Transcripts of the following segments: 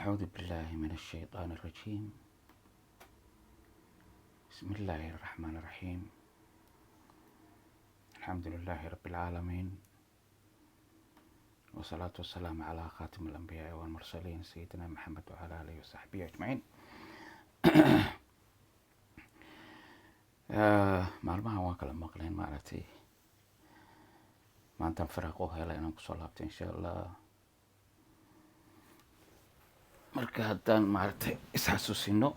أعوذ بالله من الشيطان الرجيم. بسم الله الرحمن الرحيم. الحمد لله رب العالمين، والصلاة والسلام على خاتم الأنبياء والمرسلين سيدنا محمد وعلى آله وصحبه أجمعين. maalmahan waan kala maqleen maaragtay maantaan firaaq u helay inaan kusoo laabto insha allah. marka haddaan maaragtay isxasuusino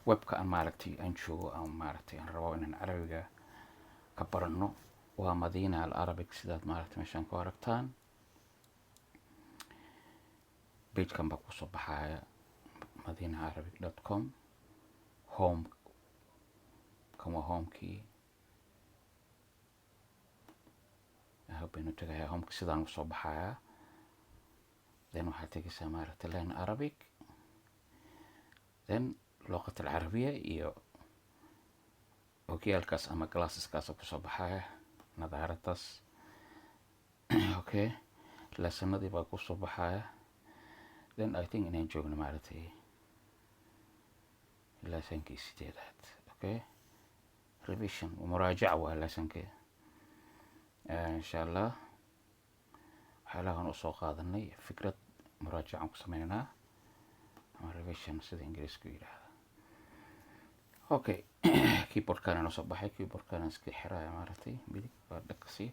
webka aan maaragtay aan joogo aan maaragtay aan rabo inaan carabiga ka barano waa Madina Al Arabic, sidaad maaragtay meeshaan ku aragtaan. pagekan baa kusoo baxaya madinaarabic.com. home kan waa homekii ahobeynu tagaya homeka sidaan usoo baxaya. then waxaad tegaysaa maaragtay len Arabic, then luqat alcarabiya iyo okiyaalkaas ama glasseskaasa kusoo baxaya, nadaaradaas. okay, lesanadii baa kusoo baxaya. then I think inaan joogno maaragtay lesankii 8aad. okay, revision muraajaca waa lesankii insha allah. waxyaalahan usoo qaadanay fikrad muraajacan ku sameynaa ama revision sida ingiriisku yidhaahda. okay, keyboardkan aan usoo baxay. keyboardkan iska xiraya maaragtay midig waa dhagkasii.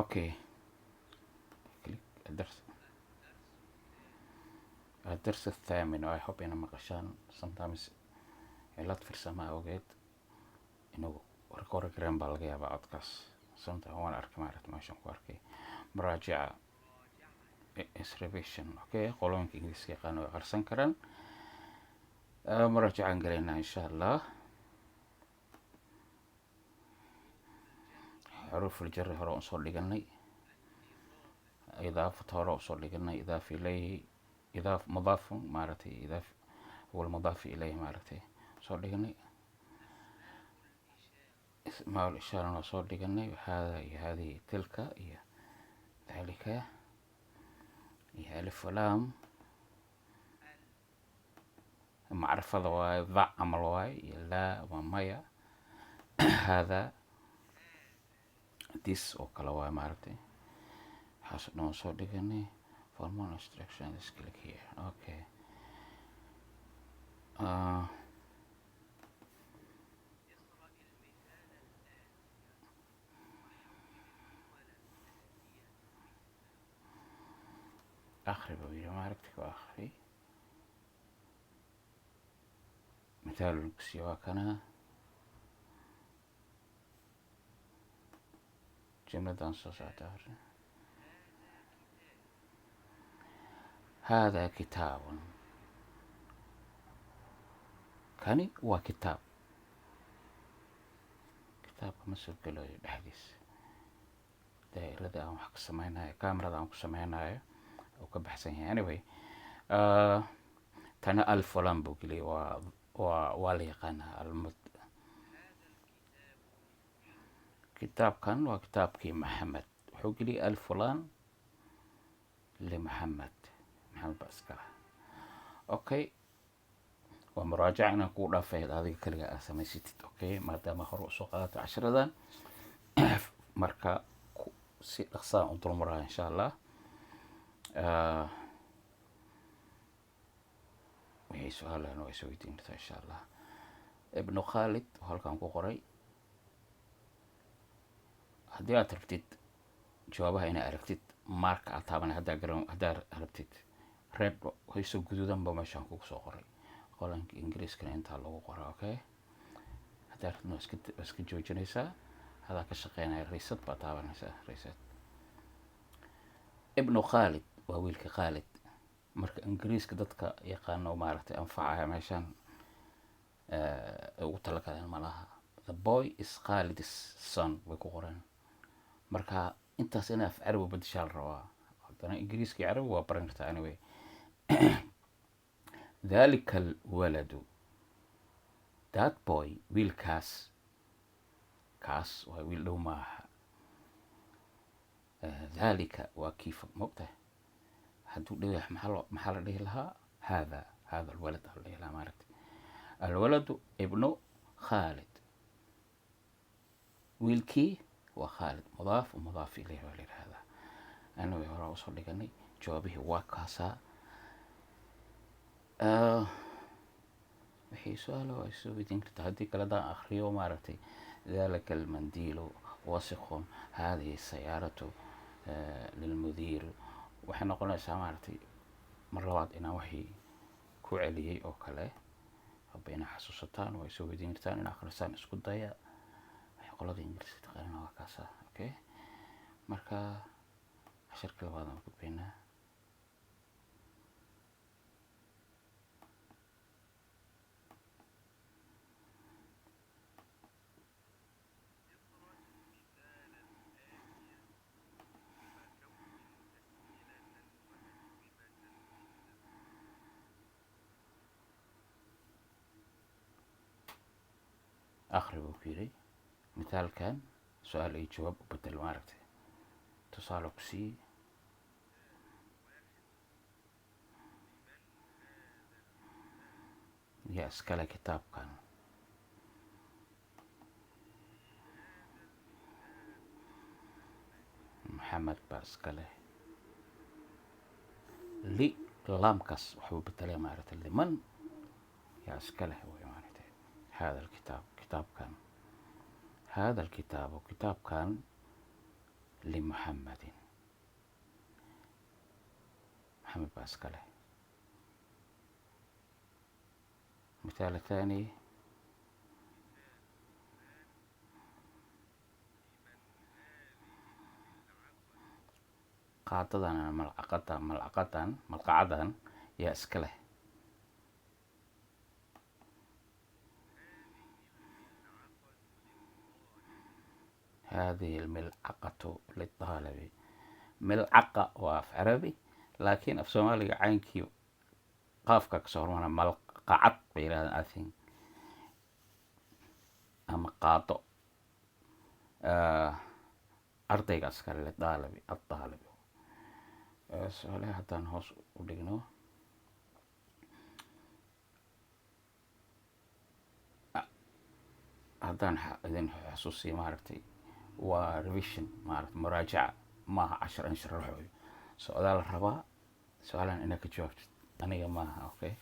okay, الدرس الثامن. I hope إن مقشان sometimes علات فرسما أوجد إنه ركور جرام بالغيا بعض كاس sometimes وانا أركي معرفت ما شو كواركي مراجعة is revision. okay, قولون كإنجليزي قانون غرسان كران مراجعة إنجلينا إن شاء الله. حروف الجر هراء أصول لجني، إضافة هراء أصول لجني، إضافة إليه، إضافة مضاف مارتي، إضافة هو المضاف إليه مارتي أصول لجني. اسمه الإشارة أصول لجني. هذه تلك هي ذلك هي ألف ولام معرفة ضواي ضع عمل واي لا ومايا هذا this oo kala waa maaragtay waxaas noo soo dhiganay formal instruction. Let's click here. okay, أخري بويرة معركتك وأخري مثال الكسيوا كان جملة دانسوس عتار. هذا كتاب كاني وكتاب كتاب مسؤول كله الحديث دائرة ده حق سمعنا كاميرا ده سمعنا أو كبحثين anyway. تنا ألف فلان بقولي والي قنا كتاب كان وكتاب كي محمد حقلي ألف فلان لمحمد باسكال. اوكي، ومراجعة أنا أقول في هذه كلها أسميستي. اوكي، ما دام هرو سوقات 10 مركا سي أقصى أنطر مرة إن شاء الله. وهي سؤال أنا ويسويتين إن شاء الله. ابن خالد وهل كان قري haddii aad rabtid jawaabaha inaa aragtid marka aad taaban haddaa rabtid red hoyso guduudanba meeshaan kugu soo qoray qolanka ingiriiskana intaa lagu qora. okay, haddaa rabtid waa iska joojinaysaa. hadaa ka shaqeynaya reset baa taabanaysaa. reset. ibnu khaalid waa wiilka khaalid. marka ingiriiska dadka yaqaano maaragtay anfacaya meeshaan ugu talagaleen malaha. the boy is Khalid's son way ku qoreen. marka intaas in af carabi badashaa la rabaa. haddana ingiriiska iyo carabi waa baran kartaa anyway. ذلك الولد that boy wiilkaas waa wiil dhow maaha. dhalika waa kiifa mogtahay hadduu dhawayax maxaa la dhihi lahaa hada alwalad aa la dhihi lahaa maaragtay alwaladu ibnu khaalid wiilkii waa khaalid mudaaf mudaaf ilayh waa la yidhahdaa anaway horaa usoo dhiganay jawaabihii waa kaasaa wixii su-aalo ay soo weydiin kartaa haddii kale haddaan akriyo maaragtay dalika almandiilu wasiqun hadihi sayaaratu lilmudiir waxay noqonaysaa maaragtay mar labaad inaan waxii ku celiyey oo kale haba inaa xasuusataan way soo weydiin kartaan inaa akhrisaan isku daya waxay qolada ingiriiska taqaanina waa kaasa okay marka casharka labaad aan gudbaynaa akhri buu ku yidhi mithaalkan su-aal iyo jawaab u bedel maaragtay tusaale ku sii yaa iskale kitaabkan maxamed baa iskale li laamkaas waxbuu bedelay maaragtay liman yaa iskale way maaragtay hada alkitaab kitaabkan hada alkitaabu kitaabkan limuxammadin maxamed baa iskale مثال ثاني qaadadan malqacadan yaa iska leh هذه الملعقة للطالب ملعقة waa af carabi laakiin af soomaaliga caynkii qaafka kasoo hormana malqacad bay yidhahdaan I think ama qaado ardayga askale lidaalibi addaalibi su-aalaha haddaan hoos u dhigno haddaan idin xusuusiyo maaragtay waa revision maaragtay muraajaca maaha cashar in sharaxooyo so-daa la rabaa su-aalahan inaad ka jawaabtid aniga maaha okay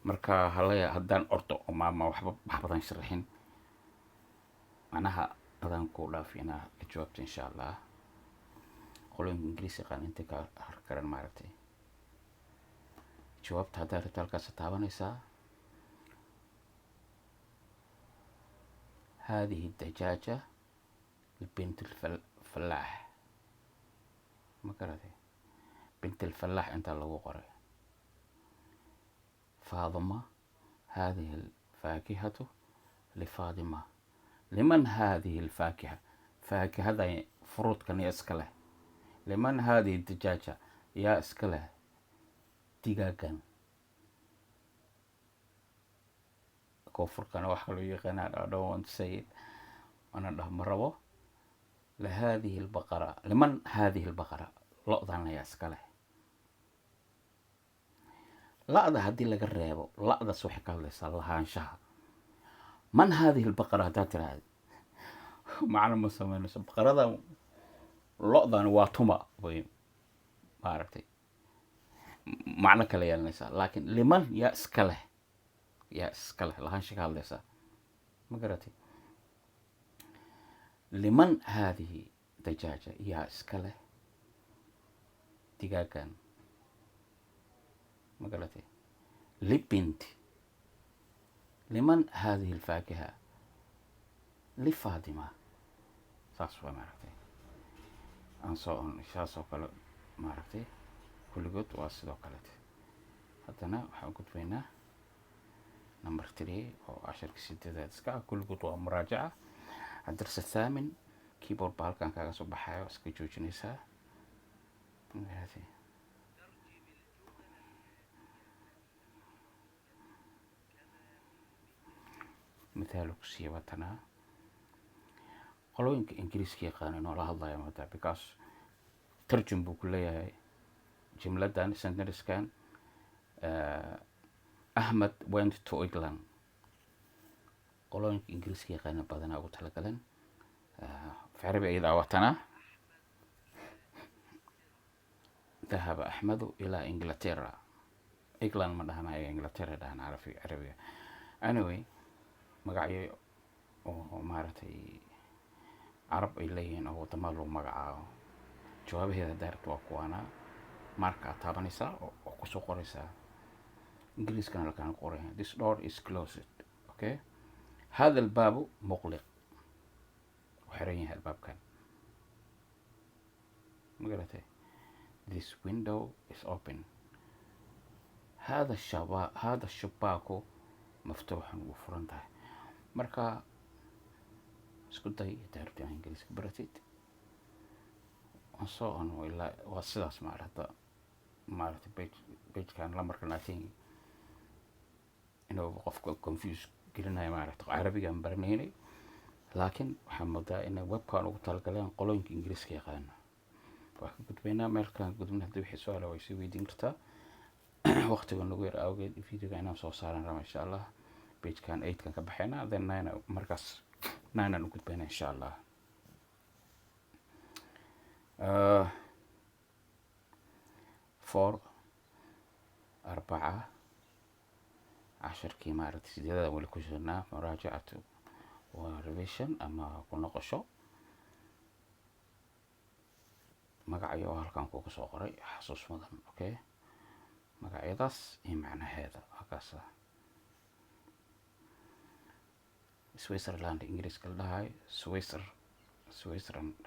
marka halaya haddaan ordo maama waxba wax badan sharaxin macnaha adaan ku dhaafi inaa ka jawaabto insha allah qoloyinka ingiriisi yaqaan inta ka harkaran maaragtay jawaabta haddaa rabto halkaas taabanaysaa هذه الدجاجة لبنت الفلاح ما قرأتي بنت الفلاح انت اللي قرأ فاطمة هذه الفاكهة لفاطمة لمن هذه الفاكهة فاكهة هذا فروت كان يسكله لمن هذه الدجاجة يا اسكله دجاجا koonfurkana waxa loo yaqaanaa I don't want to say it ana dhah ma rabo لهذه البقرة لمن هذه البقرة لقدان ayaa iska leh la'da haddii laga reebo la'daas waxay ka hadlaysaa lahaanshaha man هذه البقرة haddaad tiraahdo macno ma samaynayso baqaradan lo'dan waa tuma way maaragtay macno kale yeelanaysaa laakiin liman yaa iska leh yaa iska leh lahaansha ka hadlaysaa ma garatay liman haadihi dajaaja yaa iska leh digaagan ma garatay libinti liman haadihi alfaakiha lifaadima saas waa maaragtay saas oo kale maaragtay kulligood waa sidoo kalete haddana waxaan gudbaynaa number 3 oo 10 iska kulligood waa muraajaca الدرس الثامن كيبورد بالكان كاغا سو بخايو اسكا جوجينيسا هذه مثال كسيبتنا قولوينك انجليزي يقانون ولا هضايا مادا because tarjum buu ku leeyahay jimladan sentenckan. Ahmed went to England. qolooyinka ingiriiska yaqaana badanaa ugu talagaleen. carabi ay daawatana ذهب أحمد إلى إنجلترا. إنجلاند ما دهنا إنجلترا دهنا عربي. anyway magacyo oo maaragtay carab ay leeyihiin oo wadamo lagu magacaabo jawaabaheeda daarta waa kuwaana marka aad taabanaysaa oo kusoo qoraysaa ingiriiskana halkaan ku qoran yahay. This door is closed. Okay, هذا الباب مغلق. وحرين yahay albaabkan. ma garatay. This window is open. هذا الشباك مفتوح وفرن tahay. marka isku day daarta ingiriiska baratid soo on ilaa waa sidaas maaragtay page-kan lamarkan atiin inuu qofka confuse gelinayo maaragtay carabigan baranaynay, laakiin waxaan moodaa inay webkan ugu talagaleen qolooyinka ingiriiska yaqaana. waa ka gudbaynaa meel kalan gudubna. haddii wixii su-aala way sii weydiin kartaa. waqtiga nagu yar awgeed videoga inaan soo saaran raba insha allah. pagekan 8kan ka baxayna then 9 markaas 9 u gudbayna insha allah. 4 10kii maaragtay sideedada wali ku jirnaa. muraajacatu waa revision ama ku noqosho. magacyo halkan kugu soo qoray xasuus mudan. okay, magacyadaas iyo macnaheeda halkaasa. Switzerland ingiriiska la dhahay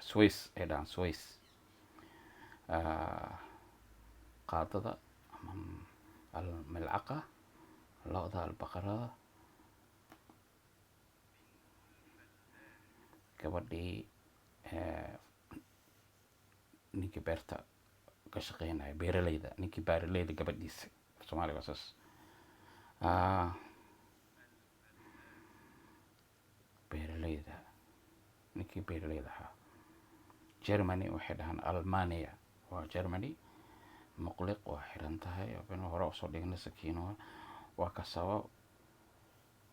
Swiss ay dhahaan Swiss. qaadada ama almilcaqa, lo-da albaqarada, gabadhii ninkii beerta ka shaqeynaya beeraleyda, ninkii beeraleyda gabadhiisa Soomaaliga saas. beeraleyda ninkii beeraleyda ahaa. Germany waxay dhahaan Almania waa Germany. muqliq waa xiran tahay. been hore usoo dhignay sakiino waa ka sabab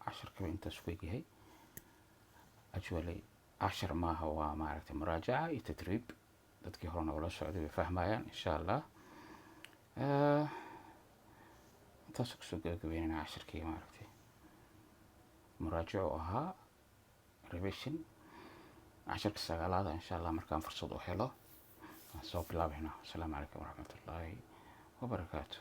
casharka intaas ku yahay. actually cashar maaha waa maaragtay muraajaca iyo tadriib. dadkii horena wala socday way fahmayaan insha allah. intaas kusoo gabagabeynayna casharkii maaragtay muraajaco ahaa revision. casharka 9aad insha allah markaan fursad u helo soo bilaabayna. asalaamu calaykum waraxmatullaahi wabarakaatuh.